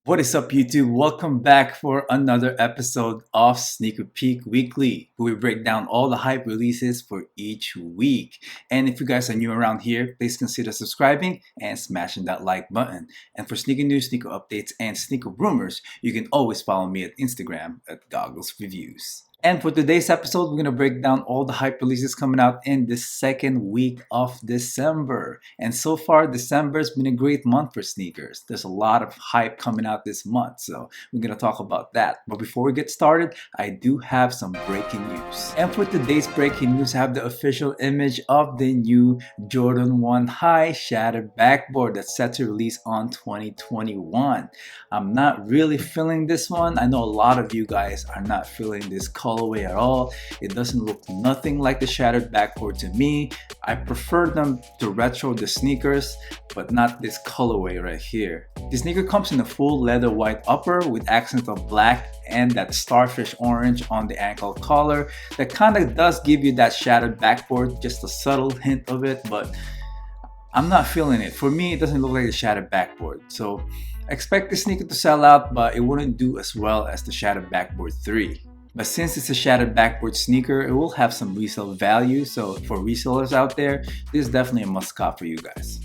What is up, YouTube? Welcome back for another episode of Sneaker Peek Weekly, where we break down all the hype releases for each week. And if you guys are new around here, please consider subscribing and smashing that like button. And for sneaker news, sneaker updates, and sneaker rumors, you can always follow me at Instagram at Goggles Reviews. And for today's episode, we're going to break down all the hype releases coming out in the second week of December. And so far, December's been a great month for sneakers. There's a lot of hype coming out this month, so we're going to talk about that. But before we get started, I do have some breaking news. And for today's breaking news, I have the official image of the new Jordan 1 High Shattered Backboard that's set to release on 2021. I'm not really feeling this one. I know a lot of you guys are not feeling this colorway at all. It doesn't look nothing like the Shattered Backboard to me. I prefer them to retro the sneakers, but not this colorway right here. The sneaker comes in a full leather white upper with accents of black and that starfish orange on the ankle collar. That kind of does give you that Shattered Backboard, just a subtle hint of it, but I'm not feeling it. For me, it doesn't look like a Shattered Backboard. So I expect the sneaker to sell out, but it wouldn't do as well as the Shattered Backboard 3. But since it's a Shattered Backboard sneaker, it will have some resale value. So for resellers out there, this is definitely a must-cop for you guys.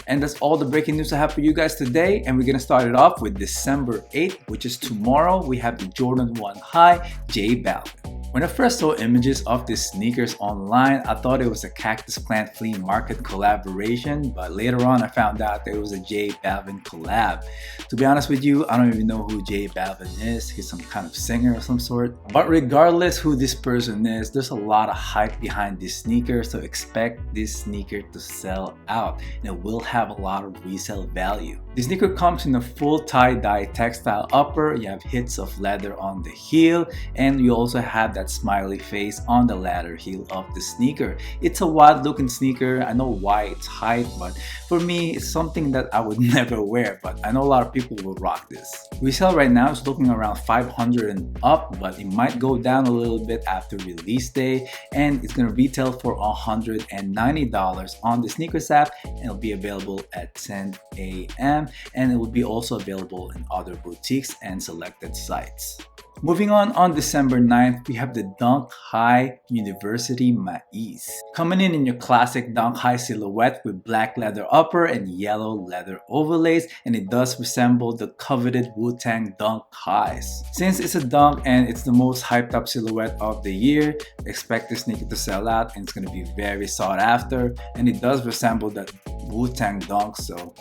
And that's all the breaking news I have for you guys today. And we're going to start it off with December 8th, which is tomorrow. We have the Jordan 1 High J Balvin. When I first saw images of these sneakers online, I thought it was a Cactus Plant Flea Market collaboration, but later on I found out that it was a J Balvin collab. To be honest with you, I don't even know who J Balvin is. He's some kind of singer of some sort. But regardless who this person is, there's a lot of hype behind this sneaker, so expect this sneaker to sell out, and it will have a lot of resale value. The sneaker comes in a full tie-dye textile upper. You have hits of leather on the heel, and you also have that smiley face on the latter heel of the sneaker. It's a wild looking sneaker. I know why it's hype, but for me, it's something that I would never wear, but I know a lot of people will rock this. Resale right now is looking around 500 and up, but it might go down a little bit after release day, and it's going to retail for $190 on the sneakers app, and it'll be available at 10 a.m. and it will be also available in other boutiques and selected sites. Moving on December 9th, we have the Dunk High University Mais. Coming in your classic Dunk High silhouette with black leather upper and yellow leather overlays, and it does resemble the coveted Wu-Tang Dunk Highs. Since it's a dunk and it's the most hyped up silhouette of the year, expect this sneaker to sell out and it's going to be very sought after, and it does resemble that Wu-Tang Dunk, so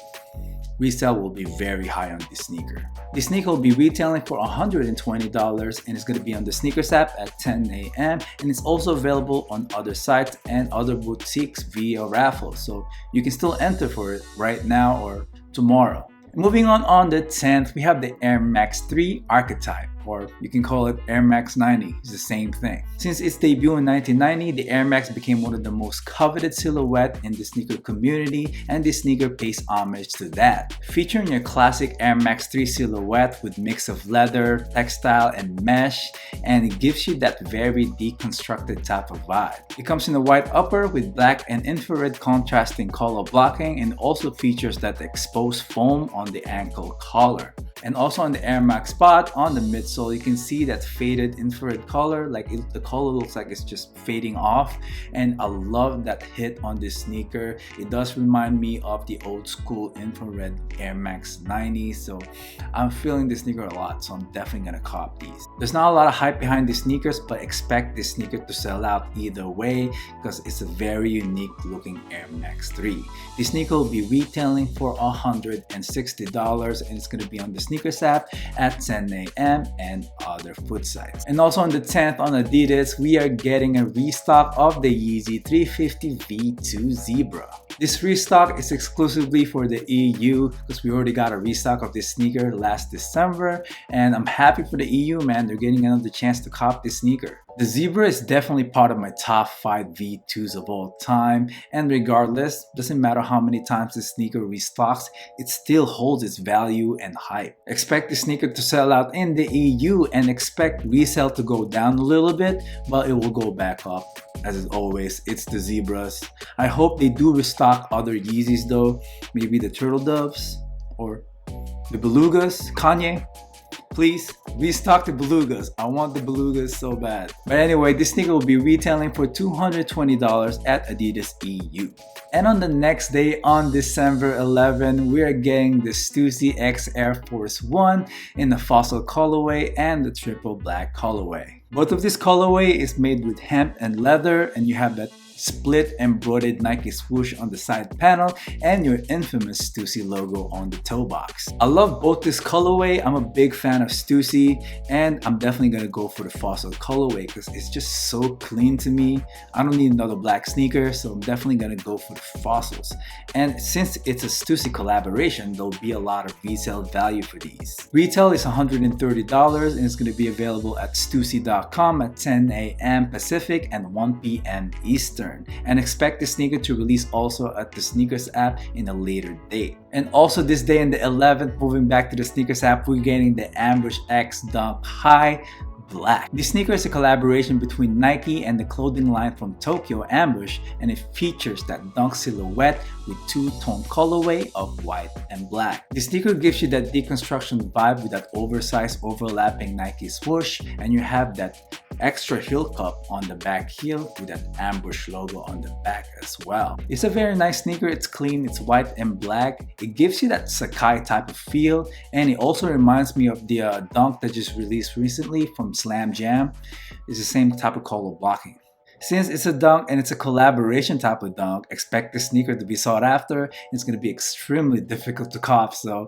resale will be very high on this sneaker. The sneaker will be retailing for $120 and it's going to be on the sneakers app at 10 a.m. and it's also available on other sites and other boutiques via raffle, so you can still enter for it right now or tomorrow. Moving on the 10th, we have the Air Max 3 Archetype, or you can call it Air Max 90, it's the same thing. Since its debut in 1990, the Air Max became one of the most coveted silhouettes in the sneaker community, and this sneaker pays homage to that. Featuring your classic Air Max 3 silhouette with mix of leather, textile, and mesh, and it gives you that very deconstructed type of vibe. It comes in a white upper with black and infrared contrasting color blocking, and also features that exposed foam on the ankle collar. And also on the Air Max spot on the midsole, you can see that faded infrared color, the color looks like it's just fading off, and I love that hit on this sneaker. It does remind me of the old school infrared Air Max 90, so I'm feeling this sneaker a lot, so I'm definitely gonna cop these. There's not a lot of hype behind these sneakers, but expect this sneaker to sell out either way because it's a very unique looking Air Max 3. The sneaker will be retailing for $160 and it's gonna be on the sneakers app at 10 a.m. and other foot sites. And also on the 10th on Adidas, we are getting a restock of the Yeezy 350 V2 Zebra. This restock is exclusively for the EU because we already got a restock of this sneaker last December, and I'm happy for the EU, man. They're getting another chance to cop this sneaker. The Zebra is definitely part of my top 5 V2s of all time, and regardless, doesn't matter how many times this sneaker restocks, it still holds its value and hype. Expect the sneaker to sell out in the EU and expect resale to go down a little bit, but it will go back up. As always, it's the Zebras. I hope they do restock other Yeezys though, maybe the Turtle Doves or The Belugas, Kanye, please restock the Belugas. I want the Belugas so bad. But anyway, this sneaker will be retailing for $220 at Adidas EU. And on the next day, on December 11, we are getting the Stussy X Air Force 1 in the fossil colorway and the triple black colorway. Both of this colorway is made with hemp and leather, and you have that split embroidered Nike swoosh on the side panel and your infamous Stussy logo on the toe box. I love both this colorway. I'm a big fan of Stussy, and I'm definitely gonna go for the fossil colorway because it's just so clean to me. I don't need another black sneaker, so I'm definitely gonna go for the fossils. And since it's a Stussy collaboration, there'll be a lot of resale value for these. Retail is $130 and it's gonna be available at stussy.com at 10 a.m. Pacific and 1 p.m. Eastern. And expect the sneaker to release also at the Sneakers app in a later date. And also this day on the 11th, moving back to the Sneakers app, we're getting the Ambush X Dunk High Black. This sneaker is a collaboration between Nike and the clothing line from Tokyo, Ambush, and it features that dunk silhouette with two-tone colorway of white and black. The sneaker gives you that deconstruction vibe with that oversized overlapping Nike swoosh, and you have that extra heel cup on the back heel with that Ambush logo on the back as well. It's a very nice sneaker. It's clean, it's white and black. It gives you that Sakai type of feel, and it also reminds me of the dunk that just released recently from Slam Jam. It's the same type of color blocking. Since it's a dunk and it's a collaboration type of dunk, expect this sneaker to be sought after. It's going to be extremely difficult to cop, so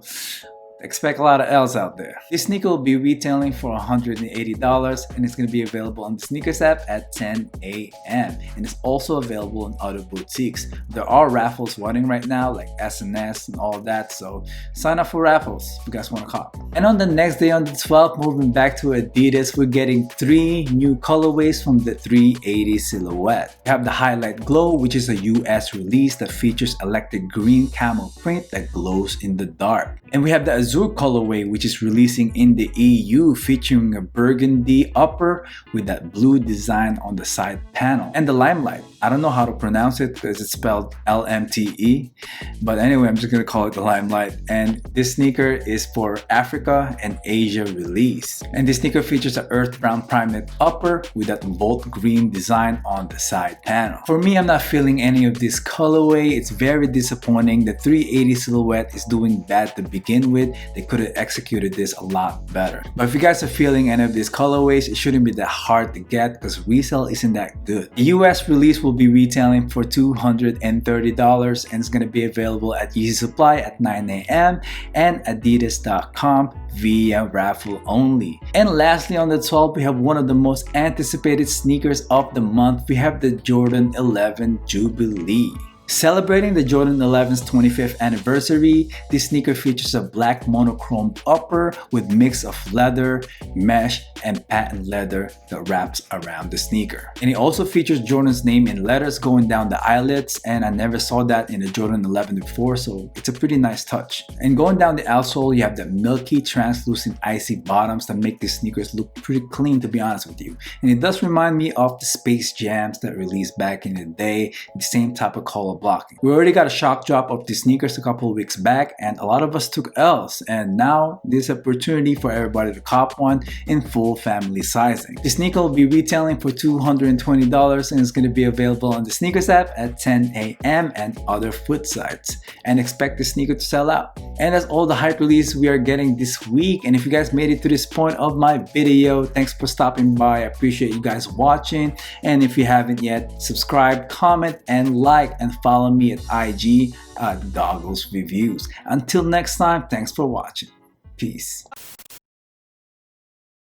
expect a lot of L's out there. This sneaker will be retailing for $180 and it's going to be available on the Sneakers app at 10 a.m. and it's also available in other boutiques. There are raffles running right now like SNS and all of that, so sign up for raffles if you guys want to cop. And on the next day, on the 12th, moving back to Adidas, we're getting 3 new colorways from the 380 silhouette. We have the Highlight Glow, which is a US release that features electric green camel print that glows in the dark. And we have the Azure colorway, which is releasing in the EU, featuring a burgundy upper with that blue design on the side panel. And the Limelight, I don't know how to pronounce it because it's spelled LMTE, but anyway, I'm just gonna call it the Limelight. And this sneaker is for Africa and Asia release. And this sneaker features an earth brown primate upper with that Volt green design on the side panel. For me, I'm not feeling any of this colorway. It's very disappointing. The 380 silhouette is doing bad to begin with. They could have executed this a lot better. But if you guys are feeling any of these colorways, it shouldn't be that hard to get because resale isn't that good. The US release will be retailing for $230 and it's going to be available at Yeezy Supply at 9 a.m. and Adidas.com via raffle only. And lastly, on the 12th, we have one of the most anticipated sneakers of the month. We have the Jordan 11 Jubilee. Celebrating the Jordan 11's 25th anniversary, this sneaker features a black monochrome upper with mix of leather, mesh, and patent leather that wraps around the sneaker. And it also features Jordan's name in letters going down the eyelets, and I never saw that in the Jordan 11 before, so it's a pretty nice touch. And going down the outsole, you have the milky, translucent, icy bottoms that make these sneakers look pretty clean, to be honest with you. And it does remind me of the Space Jams that released back in the day, the same type of color blocking. We already got a shock drop of the sneakers a couple of weeks back, and a lot of us took L's, and now there's an opportunity for everybody to cop one in full family sizing. The sneaker will be retailing for $220 and it's going to be available on the Sneakers app at 10 a.m. and other foot sites. And expect the sneaker to sell out. And that's all the hype release we are getting this week. And if you guys made it to this point of my video, thanks for stopping by. I appreciate you guys watching. And if you haven't yet, subscribe, comment, and like, and follow me at IG at Doggles Reviews. Until next time, thanks for watching. Peace.